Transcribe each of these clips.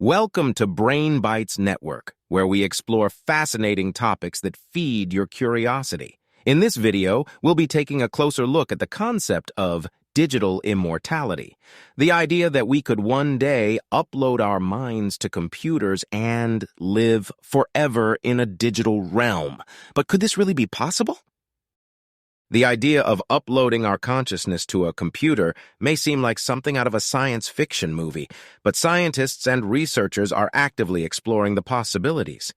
Welcome to Brain Bites Network, where we explore fascinating topics that feed your curiosity. In this video, we'll be taking a closer look at the concept of digital immortality, the idea that we could one day upload our minds to computers and live forever in a digital realm. But could this really be possible? The idea of uploading our consciousness to a computer may seem like something out of a science fiction movie, but scientists and researchers are actively exploring the possibilities.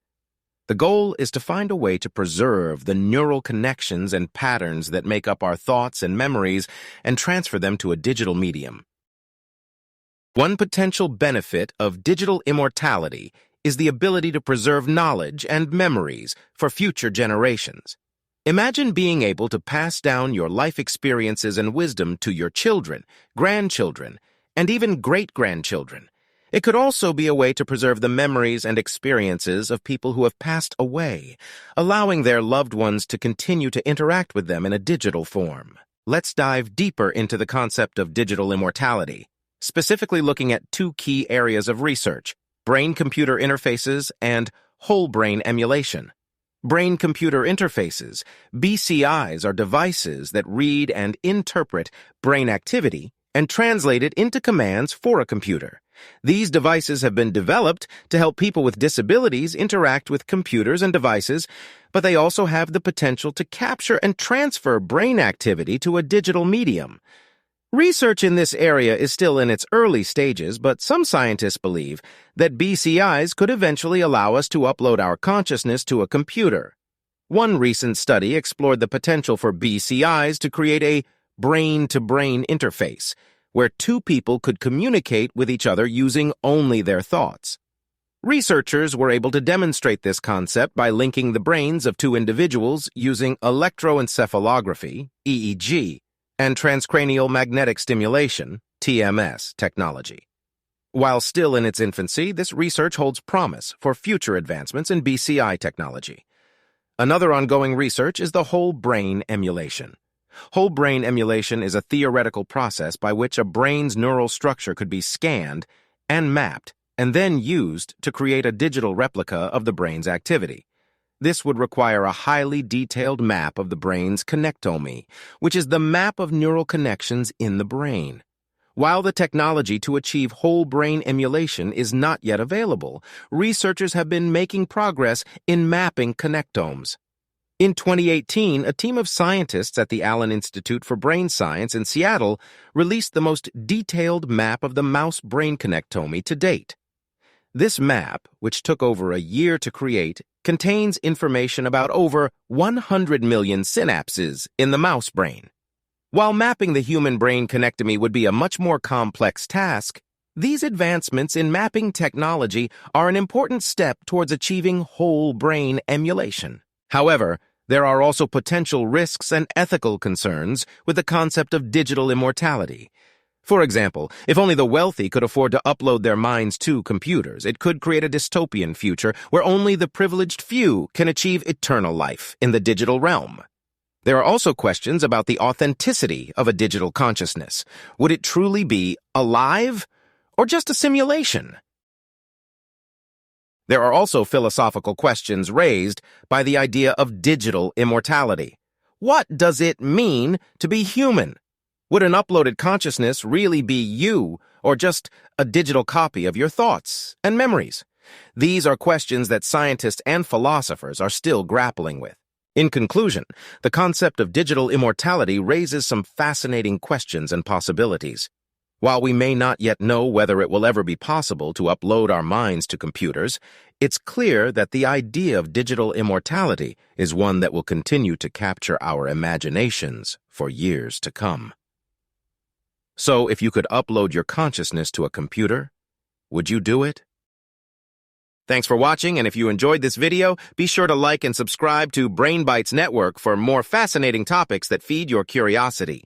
The goal is to find a way to preserve the neural connections and patterns that make up our thoughts and memories and transfer them to a digital medium. One potential benefit of digital immortality is the ability to preserve knowledge and memories for future generations. Imagine being able to pass down your life experiences and wisdom to your children, grandchildren, and even great-grandchildren. It could also be a way to preserve the memories and experiences of people who have passed away, allowing their loved ones to continue to interact with them in a digital form. Let's dive deeper into the concept of digital immortality, specifically looking at two key areas of research: brain-computer interfaces and whole brain emulation. Brain-computer interfaces, BCIs, are devices that read and interpret brain activity and translate it into commands for a computer. These devices have been developed to help people with disabilities interact with computers and devices, but they also have the potential to capture and transfer brain activity to a digital medium. Research in this area is still in its early stages, but some scientists believe that BCIs could eventually allow us to upload our consciousness to a computer. One recent study explored the potential for BCIs to create a brain-to-brain interface, where two people could communicate with each other using only their thoughts. Researchers were able to demonstrate this concept by linking the brains of two individuals using electroencephalography, EEG, and transcranial magnetic stimulation, TMS, technology. While still in its infancy, this research holds promise for future advancements in BCI technology. Another ongoing research is the whole brain emulation. Whole brain emulation is a theoretical process by which a brain's neural structure could be scanned and mapped and then used to create a digital replica of the brain's activity. This would require a highly detailed map of the brain's connectome, which is the map of neural connections in the brain. While the technology to achieve whole brain emulation is not yet available, researchers have been making progress in mapping connectomes. In 2018, a team of scientists at the Allen Institute for Brain Science in Seattle released the most detailed map of the mouse brain connectome to date. This map, which took over a year to create, contains information about over 100 million synapses in the mouse brain. While mapping the human brain connectome would be a much more complex task, these advancements in mapping technology are an important step towards achieving whole brain emulation. However, there are also potential risks and ethical concerns with the concept of digital immortality. For example, if only the wealthy could afford to upload their minds to computers, it could create a dystopian future where only the privileged few can achieve eternal life in the digital realm. There are also questions about the authenticity of a digital consciousness. Would it truly be alive or just a simulation? There are also philosophical questions raised by the idea of digital immortality. What does it mean to be human? Would an uploaded consciousness really be you, or just a digital copy of your thoughts and memories? These are questions that scientists and philosophers are still grappling with. In conclusion, the concept of digital immortality raises some fascinating questions and possibilities. While we may not yet know whether it will ever be possible to upload our minds to computers, it's clear that the idea of digital immortality is one that will continue to capture our imaginations for years to come. So, if you could upload your consciousness to a computer, would you do it? Thanks for watching, and if you enjoyed this video, be sure to like and subscribe to Brain Bites Network for more fascinating topics that feed your curiosity.